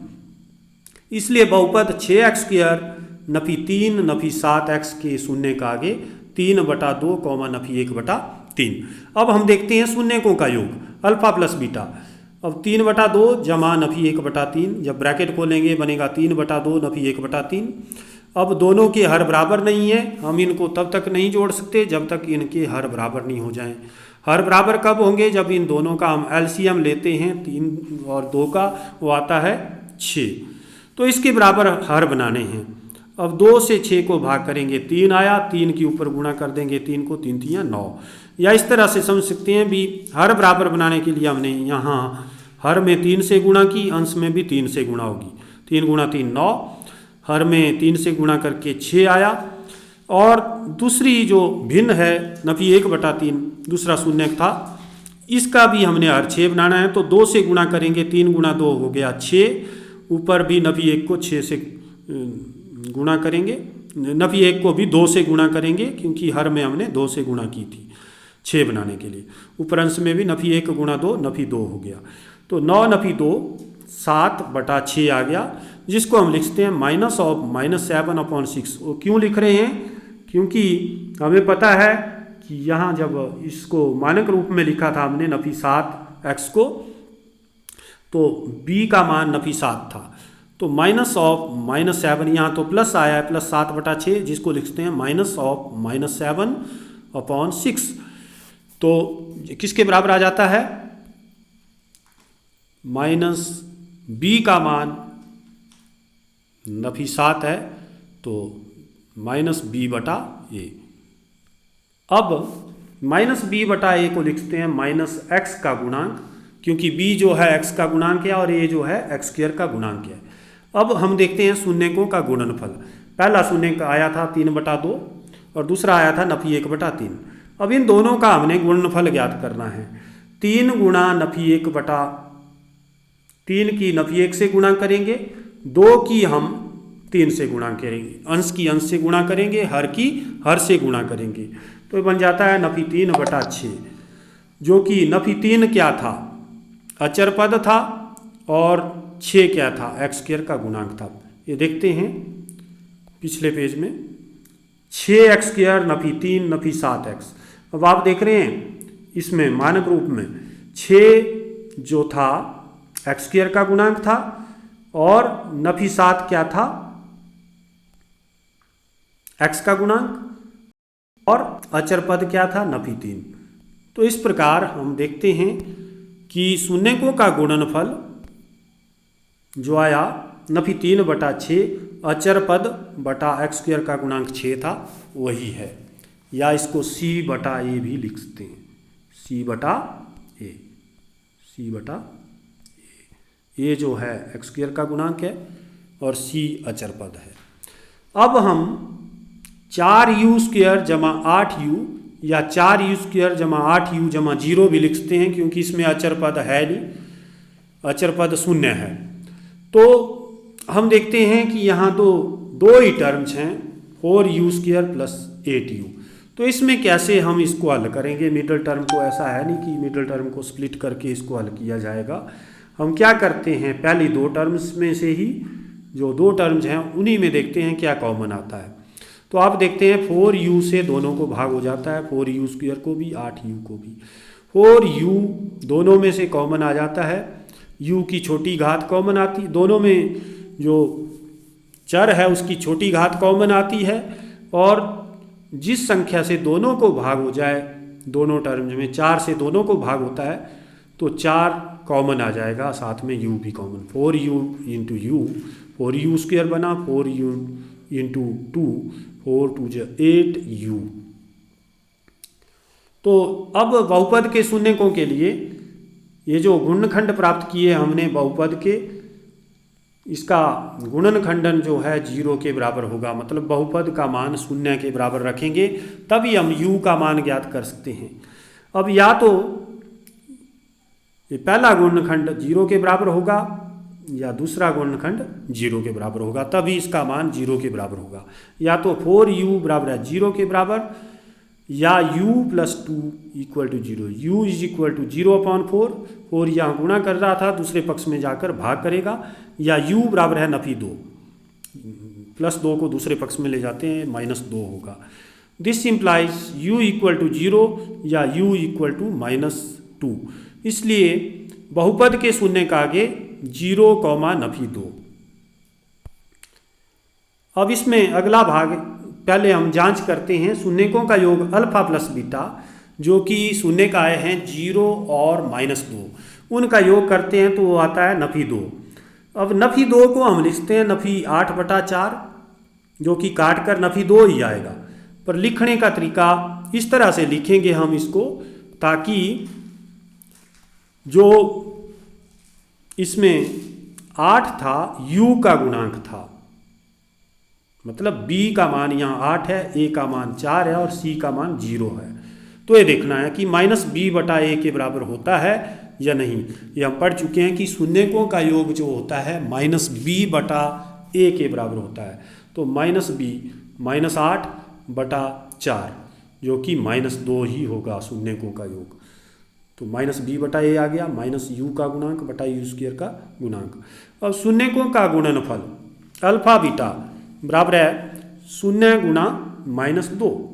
इसलिए बहुपद 6x square Nafi 3 Nafi 7x के शून्य का आगे 3/2 कॉमा नफी 1/3। अब हम देखते हैं शून्यकों का योग अल्फा प्लस बीटा। अब 3/2 जमा नफी 1/3, जब ब्रैकेट खोलेंगे बनेगा 3/2 नफी 1/3। अब दोनों के हर बराबर नहीं है, हम इनको तब तक नहीं जोड़ सकते जब तक इनके हर बराबर नहीं हो जाएं। हर बराबर कब होंगे? जब इन दोनों का हम एलसीएम लेते हैं 3 और 2 का, वो आता है 6। तो इसके बराबर हर बनाने हैं। अब 2 से 6 को भाग करेंगे 3 आया, 3 के ऊपर गुणा कर देंगे 3 को, 3 3 9। या इस तरह से समझ सकते हैं भी हर बराबर बनाने के लिए हमने यहाँ हर में 3 से गुणा की, अंश में भी 3 से गुणा होगी, 3 गुणा 3 9, हर में 3 से गुणा करके 6 आया। और दूसरी जो भिन्न है नफी 1/3 दूसरा शून्य था, इसका भी हमने हर 6 बनाना है। तो 2 से गुणा करेंगे, 3 गुणा 2 हो गया 6, ऊपर भी नफी 1 को 6 से गुणा करेंगे, नफी 1 को भी 2 से गुणा करेंगे, क्योंकि हर में हमने 2 से गुणा की थी 6 बनाने के लिए। ऊपर अंश में भी नफी 1 गुणा 2 नफी 2 हो गया। तो 9 नफी 2 7/6 आ गया, जिसको हम लिखते हैं -7/6। वो क्यों लिख रहे हैं? क्योंकि हमें पता है कि यहाँ जब इसको मानक रूप में लिखा था हमने नफी 7x को, तो b का मान नफी 7 था, तो -7, यहाँ तो प्लस आया है, प्लस 7/6, जिसको लिखते हैं -7/6। तो किसके बराबर आ जाता है? -b का मान नफी 7 है, तो -b/a। अब -b/a को लिखते हैं -x का गुणांक, क्योंकि b जो है x का गुणांक है और a जो है x² का गुणांक है। अब हम देखते हैं शून्यकों का गुणनफल। पहला शून्य आया था 3/2 और दूसरा आया था नफी 1/3। अब इन दोनों का हमने गुणनफल ज्ञात करना है। 3 गुणा नफी 1/3 की नफी 1 से गुणा करेंगे, 2 की हम 3 से गुणा करेंगे, अंश की अंश से गुणा करेंगे, हर की हर से गुणा करेंगे, तो बन जाता है नफी 3/6, जो कि नफी 3 क्या था? अचर पद था, और 6 क्या था? x² का गुणांक था। ये देखते हैं पिछले पेज में, 6x² नफी 3 नफी 7x। अब आप देख रहे हैं इसमें मानक रूप में 6 जो था x² का गुणांक था, और नफी 7 क्या था? x का गुणांक, और अचर पद क्या था? नफी 3। तो इस प्रकार हम देखते हैं कि शून्यकों का गुणनफल जो आया नफी 3/6 अचर पद बटा एक्स स्क्वायर का गुणांक 6 था वही है, या इसको c/a भी लिख सकते हैं, c/a, ये जो है एक्स स्क्वायर का गुणांक है और c अचर पद है। अब हम 4u² जमा 8u या 4u² जमा 8u जमा 0 भी लिख सकते हैं, क्योंकि इसमें अचर पद है नहीं, अचर पद शून्य है। तो हम देखते हैं कि यहाँ तो दो ही टर्म्स हैं, 4u² प्लस 8u। तो इसमें कैसे हम इसको हल करेंगे? मिडिल टर्म को ऐसा है नहीं कि मिडिल टर्म को स्प्लिट करके इसको हल किया जाएगा। हम क्या करते हैं, पहली दो टर्म्स में से ही जो दो टर्म्स हैं उन्हीं में देखते हैं क्या कॉमन आता है। तो आप देखते हैं 4u से दोनों को भाग हो जाता है, 4u² को भी 8u को भी। 4u दोनों में से कॉमन आ जाता है, u की छोटी घात कॉमन आती, दोनों में जो चर है उसकी छोटी घात कॉमन आती है, और जिस संख्या से दोनों को भाग हो जाए, दोनों टर्म्स में 4 से दोनों को भाग होता है तो 4 कॉमन आ जाएगा, साथ में u भी common. 4u into u, 4u² बना, 4u इंटू 2, 4 2 8u। तो अब बहुपद के शून्यकों के लिए ये जो गुणनखंड प्राप्त किए हमने बहुपद के, इसका गुणनखंडन जो है 0 के बराबर होगा, मतलब बहुपद का मान 0 के बराबर रखेंगे तभी हम u का मान ज्ञात कर सकते हैं। अब या तो ये पहला गुणनखंड 0 के बराबर होगा या दूसरा गुणनखंड 0 के बराबर होगा, तभी इसका मान 0 के बराबर होगा। या तो 4u बराबर है 0 के बराबर, या u + 2 = 0, u = 0/4, 4 यहाँ गुणा कर रहा था दूसरे पक्ष में जाकर भाग करेगा, या u बराबर है नफी 2, +2 को दूसरे पक्ष में ले जाते हैं -2 होगा। दिस इम्प्लाइज u = 0 या u = -2। इसलिए बहुपद के शून्य का आगे 0, नफी 2। अब इसमें अगला भाग, पहले हम जांच करते हैं शून्यकों का योग अल्फा प्लस बीटा, जो कि शून्य का आए हैं 0 और -2, उनका योग करते हैं तो वो आता है नफी 2। अब नफी 2 को हम लिखते हैं नफी 8/4, जो कि काट कर नफी 2 ही आएगा। पर लिखने का तरीका इस तरह से लिखेंगे हम इसको, ताकि जो इसमें 8 था u का गुणांक था, मतलब b का मान यहाँ 8 है, a का मान 4 है और c का मान 0 है। तो ये देखना है कि -b/a के बराबर होता है या नहीं। ये हम पढ़ चुके हैं कि शून्यकों का योग जो होता है -b/a के बराबर होता है। तो -b -8/4 जो कि -2 ही होगा शून्यकों का योग। तो -b/a आ गया, -u का गुणांक बटा u² का गुणांक। अब शून्यकों का गुणनफल अल्फा बीटा बराबर है 0 × -2,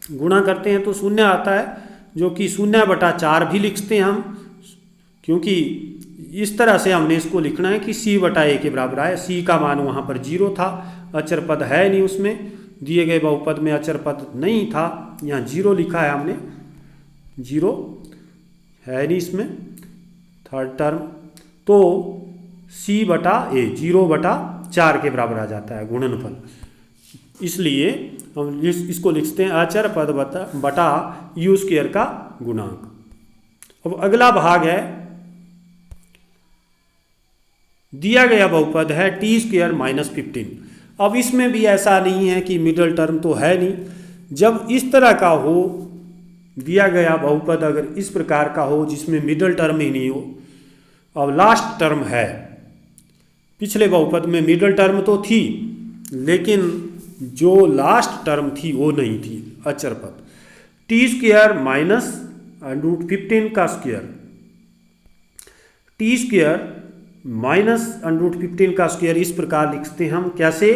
गुणा करते हैं तो 0 आता है, जो कि 0/4 भी लिखते हैं हम, क्योंकि इस तरह से हमने इसको लिखना है कि c/a के बराबर आए। c का मान वहाँ पर 0 था, अचर पद है नहीं उसमें, दिए गए बहुपद में अचर पद नहीं था, यहाँ 0 लिखा है हमने, 0 है नहीं इसमें थर्ड टर्म, तो c/a 0/4 के बराबर आ जाता है गुणनफल। इसलिए हम इसको लिखते हैं अचर पद बटा u² का गुणांक। अब अगला भाग है, दिया गया बहुपद है t² - 15। अब इसमें भी ऐसा नहीं है कि मिडल टर्म तो है नहीं, जब इस तरह का हो, दिया गया बहुपद अगर इस प्रकार का हो जिसमें मिडल टर्म ही नहीं हो, अब लास्ट टर्म है, पिछले बहुपद में मिडल टर्म तो थी लेकिन जो लास्ट टर्म थी वो नहीं थी, अचर पद। t² - √15 का स्क्वायर, t² -√15 का स्क्वायर इस प्रकार लिखते हैं हम। कैसे?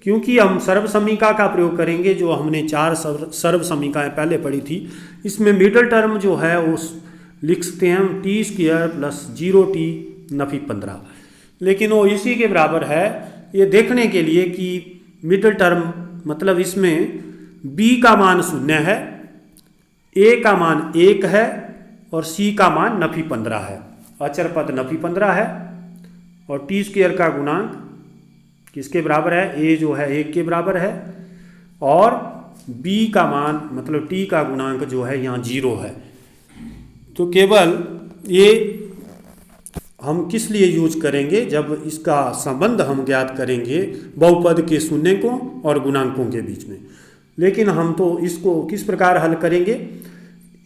क्योंकि हम सर्वसमीका का प्रयोग करेंगे, जो हमने 4 सर्वसमीकाएं पहले पढ़ी थी। इसमें मिडल टर्म जो है वो लिख सकते हैं हम t² + 0t नफी 15, लेकिन वो इसी के बराबर है, ये देखने के लिए कि मिडल टर्म मतलब इसमें b का मान 0 है, a का मान 1 है और सी का मान नफी 15 है। अचर पद नफी 15 है और टी स्क्वायर का गुणांक किसके बराबर है, ए जो है 1 के बराबर है और बी का मान मतलब टी का गुणांक जो है यहाँ 0 है। तो केवल ये हम किस लिए यूज करेंगे, जब इसका संबंध हम ज्ञात करेंगे बहुपद के शून्यकों और गुणांकों के बीच में। लेकिन हम तो इसको किस प्रकार हल करेंगे,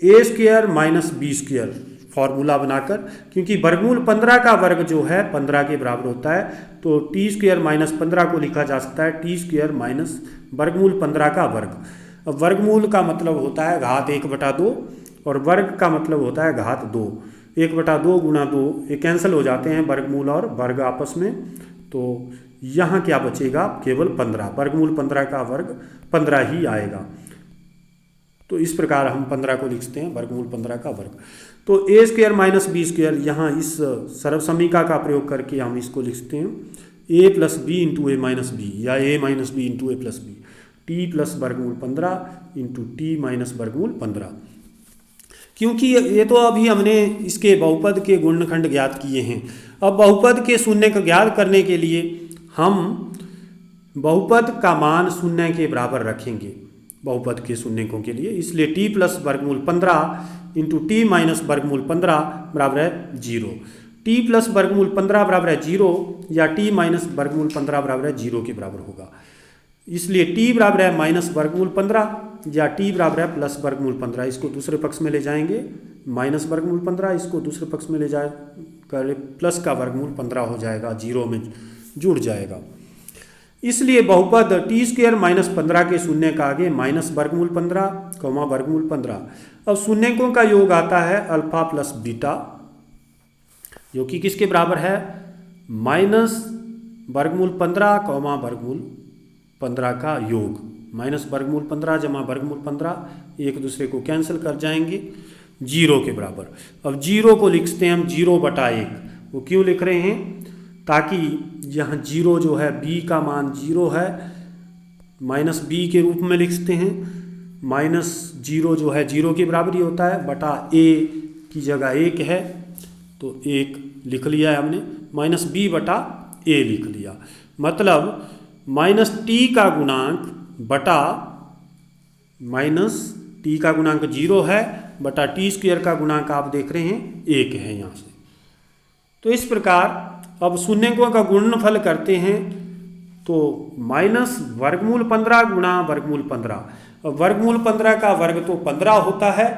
A square minus B square formula बनाकर, क्योंकि वर्गमूल 15 का वर्ग जो है 15 के बराबर होता है, तो टी स्क्वायर माइनस 15 को लिखा जा सकता है टी स्क्वायर माइनस वर्गमूल 15 का वर्ग। अब वर्गमूल का मतलब होता है घात 1/2 और वर्ग का मतलब होता है घात 2। 1/2 गुणा 2 ये कैंसिल हो जाते हैं वर्गमूल और वर्ग आपस में, तो यहाँ क्या बचेगा, केवल 15। वर्गमूल 15 का वर्ग 15 ही आएगा। तो इस प्रकार हम 15 को लिखते हैं वर्गमूल 15 का वर्ग। तो ए स्क्वायर माइनस बी स्क्वायर, यहाँ इस सर्वसमीका का प्रयोग करके हम इसको लिखते हैं ए plus B into a minus B या ए माइनस बी इंटू ए प्लस बी, टी प्लस वर्गमूल 15 इंटू टी माइनस वर्गमूल 15। क्योंकि ये तो अभी हमने इसके बहुपद के गुणनखंड ज्ञात किए हैं। अब बहुपद के शून्य को ज्ञात करने के लिए हम बहुपद का मान शून्य के बराबर रखेंगे बहुपद के शून्यकों के लिए, इसलिए टी प्लस वर्गमूल 15 इंटू टी माइनस वर्गमूल 15 बराबर है 0। टी प्लस वर्गमूल 15 बराबर है 0 या टी माइनस वर्गमूल 15 बराबर है 0 के बराबर होगा, इसलिए टी बराबर है माइनस वर्गमूल 15 या टी बराबर है प्लस वर्गमूल 15। इसको दूसरे पक्ष में ले जाएंगे माइनस वर्गमूल 15, इसको दूसरे पक्ष में ले जाए कर प्लस का वर्गमूल 15 हो जाएगा, 0 में जुड़ जाएगा। इसलिए बहुपद टी स्क्वायर माइनस 15 के शून्य का आगे माइनस वर्गमूल 15 कौमा वर्गमूल 15। अब शून्यकों का योग आता है अल्फा प्लस बीटा, जो कि किसके बराबर है, माइनस वर्गमूल 15 कौमा वर्गमूल 15 का योग। माइनस वर्गमूल 15 जमा वर्गमूल 15 एक दूसरे को कैंसिल कर जाएंगे, 0 के बराबर। अब 0 को लिखते हैं हम 0/1। वो क्यों लिख रहे हैं, ताकि यहाँ 0 जो है b का मान 0 है, माइनस b के रूप में लिखते हैं। माइनस 0 जो है 0 के बराबर ही होता है, बटा a की जगह 1 है तो 1 लिख लिया है हमने, माइनस b/a लिख लिया। मतलब माइनस t का गुणांक बटा माइनस t का गुणांक 0 है बटा टी स्क्वायर का गुणांक आप देख रहे हैं 1 है यहाँ से। तो इस प्रकार अब शून्यकों का गुणनफल करते हैं तो माइनस वर्गमूल 15 गुणा वर्गमूल 15। अब वर्गमूल 15 का वर्ग तो 15 होता है,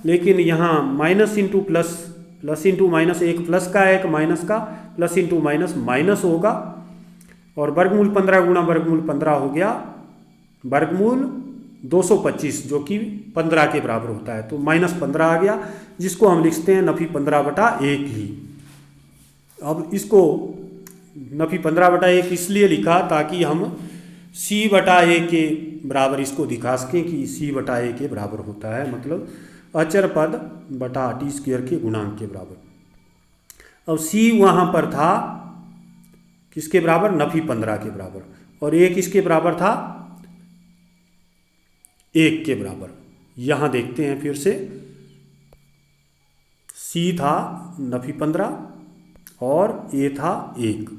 लेकिन यहाँ minus into plus, plus into minus, एक प्लस का एक माइनस का, प्लस इंटू माइनस माइनस होगा और वर्गमूल 15 गुणा वर्गमूल 15 हो गया वर्गमूल 225, जो कि 15 के बराबर होता है। तो माइनस 15 आ गया, जिसको हम लिखते हैं नफी 15/1 ही। अब इसको नफी 15/1 इसलिए लिखा ताकि हम c/a के बराबर इसको दिखा सकें कि c/a के बराबर होता है, मतलब अचर पद बटा टी स्क्वायर के गुणांक के बराबर। अब c वहाँ पर था किसके बराबर, नफी 15 के बराबर, और a किसके बराबर था, 1 के बराबर। यहाँ देखते हैं फिर से, c था नफी 15 और a था 1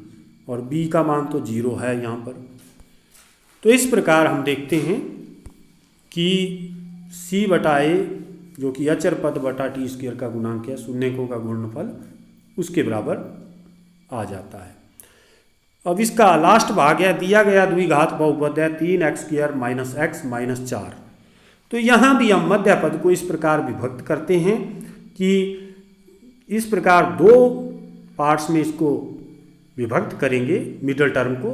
और b का मान तो 0 है यहाँ पर। तो इस प्रकार हम देखते हैं कि c/a जो कि अचर पद बटा टी स्क्वायर का गुणांक है, शून्यकों का गुणनफल, उसके बराबर आ जाता है। अब इसका लास्ट भाग है, दिया गया द्विघात बहुपद है 3x² माइनस x माइनस 4। तो यहाँ भी हम मध्य पद को इस प्रकार विभक्त करते हैं कि इस प्रकार 2 पार्ट्स में इसको विभक्त करेंगे मिडल टर्म को,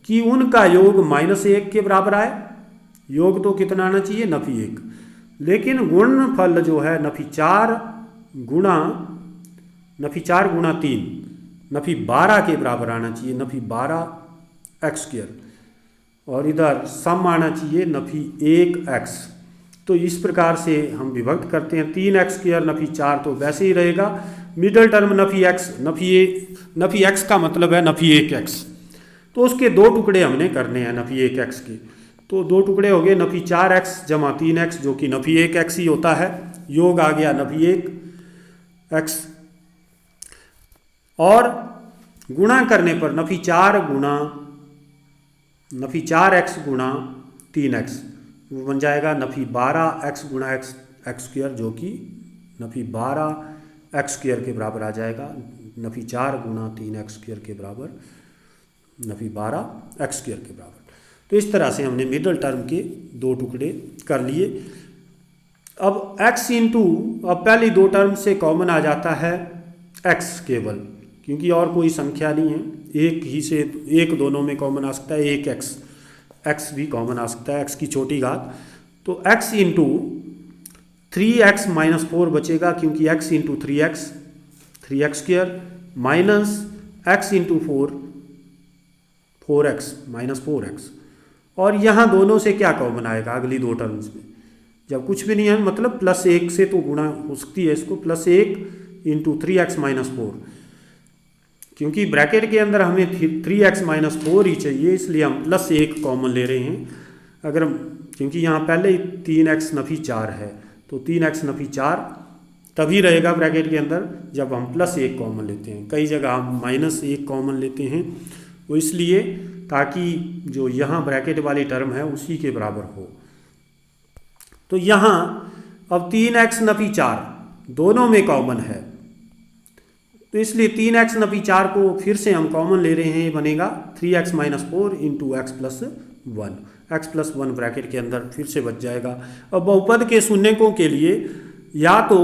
कि उनका योग -1 के बराबर आए। योग तो कितना आना चाहिए, नफी 1, लेकिन गुणनफल जो है नफी 4 गुणा 3 नफी 12 के बराबर आना चाहिए, नफी 12x², और इधर सम आना चाहिए नफी 1x। तो इस प्रकार से हम विभक्त करते हैं, 3x² नफी 4 तो वैसे ही रहेगा, middle term Nafi x, Nafi x का मतलब है नफी 1x, तो उसके 2 टुकड़े हमने करने हैं नफी 1x के। तो 2 टुकड़े हो गए नफी 4x जमा 3x, जो कि नफी 1x ही होता है। योग आ गया नफी 1 एक्स, और गुणा करने पर नफी 4 एक्स गुणा 3x वो बन जाएगा नफी 12 एक्स गुणा एक्स स्क्वायर, जो कि नफी 12 एक्स स्क्वायर के बराबर आ जाएगा। नफी 4 गुणा 3x स्क्वायर के बराबर नफी 12 एक्स स्क्वायर के बराबर। तो इस तरह से हमने मिडल टर्म के दो टुकड़े कर लिए। अब x इंटू, अब पहली दो टर्म से कॉमन आ जाता है x केवल, क्योंकि और कोई संख्या नहीं है, एक ही से एक दोनों में कॉमन आ सकता है, एक x भी कॉमन आ सकता है, x की छोटी घात। तो x इंटू 3x माइनस 4 बचेगा, क्योंकि x into 3x square minus x into 4x minus 4x। और यहाँ दोनों से क्या कॉमन आएगा अगली दो टर्म्स में, जब कुछ भी नहीं है मतलब +1 से तो गुणा हो सकती है इसको, +1 इंटू 3x माइनस 4, क्योंकि ब्रैकेट के अंदर हमें 3x माइनस 4 ही चाहिए, इसलिए हम +1 कॉमन ले रहे हैं। अगर क्योंकि यहाँ पहले ही 3x नफी 4 है, तो 3x नफी 4 तभी रहेगा ब्रैकेट के अंदर जब हम +1 कॉमन लेते हैं। कई जगह हम -1 कॉमन लेते हैं, वो इसलिए ताकि जो यहाँ ब्रैकेट वाली टर्म है उसी के बराबर हो। तो यहाँ अब 3x नफी 4 दोनों में कॉमन है, तो इसलिए 3x नफी 4 को फिर से हम कॉमन ले रहे हैं, ये बनेगा 3x minus 4 into x plus 1 bracket के अंदर फिर से बच जाएगा। अब बहुपद के शून्यकों के लिए या तो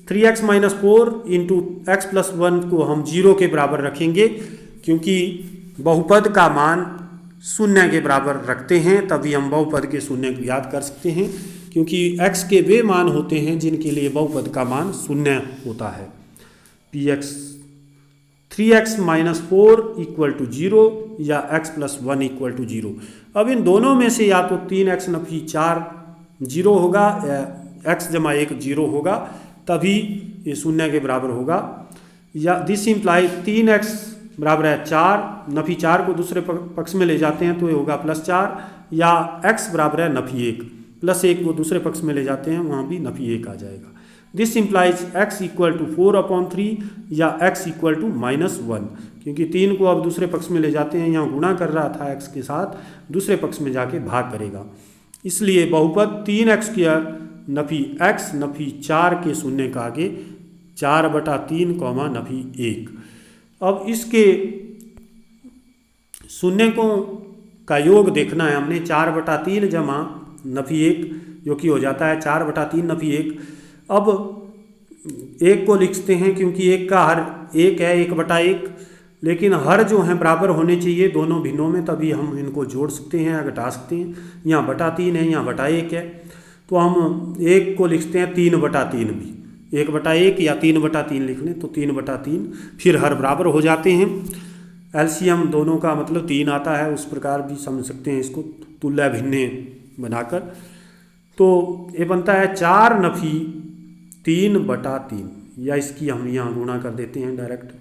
3x minus 4 into x plus 1 को हम 0 के बराबर रखेंगे, क्योंकि बहुपद का मान शून्य के बराबर रखते हैं, तभी हम बहुपद के शून्य याद कर सकते हैं, क्योंकि x के वे मान होते हैं जिनके लिए बहुपद का मान शून्य होता है। px 3x minus 4 equal to 0 या x प्लस 1 इक्वल टू 0। अब इन दोनों में से या तो 3x नफी 4 0 होगा या x जमा 1 0 होगा, तभी ये शून्य के बराबर होगा। या दिस इम्प्लाई 3x बराबर है 4, नफी 4 को दूसरे पक्ष में ले जाते हैं तो ये होगा +4, या x बराबर है नफी 1, +1 को दूसरे पक्ष में ले जाते हैं वहाँ भी नफी 1 आ जाएगा। This implies x equal to 4/3 या x इक्वल टू -1, क्योंकि 3 को अब दूसरे पक्ष में ले जाते हैं, यहाँ गुणा कर रहा था x के साथ, दूसरे पक्ष में जाके भाग करेगा, इसलिए बहुपद 3x square Nafi x Nafi 4 के शून्य का आगे 4/3 नफी 1। अब इसके शून्यकों का योग देखना है हमने, 4/3 जमा नफी 1 जो कि हो जाता है 4/3 नफी 1। अब 1 को लिखते हैं क्योंकि 1 का हर 1 है 1/1, लेकिन हर जो है बराबर होने चाहिए दोनों भिन्नों में, तभी हम इनको जोड़ सकते हैं या घटा सकते हैं। यहाँ /3 है, यहाँ /1 है, तो हम 1 को लिखते हैं 3/3 भी, 1/1 या 3/3 लिख लें तो 3/3, फिर हर बराबर हो जाते हैं। एलसीएम दोनों का मतलब 3 आता है, उस प्रकार भी समझ सकते हैं इसको तुल्य भिन्ने बनाकर। तो ये बनता है 4 नफी 3/3, या इसकी हम यहाँ गुणा कर देते हैं डायरेक्ट,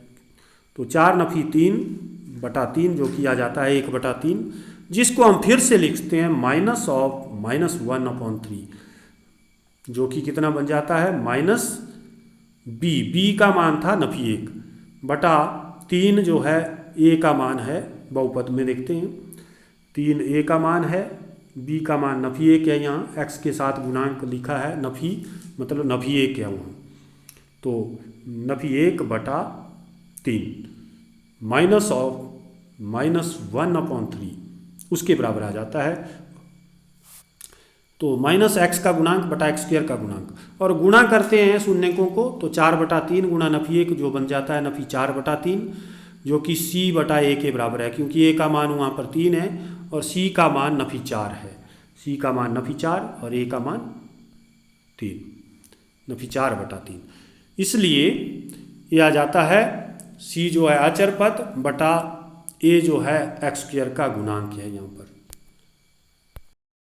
तो 4 नफी 3/3 जो कि आ जाता है 1/3, जिसको हम फिर से लिखते हैं -1/3, जो कि कितना बन जाता है -b का मान था नफी 1/3 जो है a का मान है, बहुपद में देखते हैं 3 a का मान है, b का मान नफी 1 है, यहाँ x के साथ गुणांक लिखा है, नफी मतलब नफी 1 है वहाँ, तो नफी 1/3 -1/3 उसके बराबर आ जाता है। तो -x का गुणांक बटा x स्क्वायर का गुणांक, और गुणा करते हैं शून्यकों को, तो 4/3 गुणा नफी 1 जो बन जाता है नफी 4/3, जो कि c/a के बराबर है, क्योंकि a का मान वहाँ पर 3 है और c का मान नफी 4 है, c का मान नफी 4 और a का मान 3, नफी 4/3, इसलिए ये आ जाता है c जो है अचर पद बटा a जो है x स्क्वायर का गुणांक है यहाँ पर।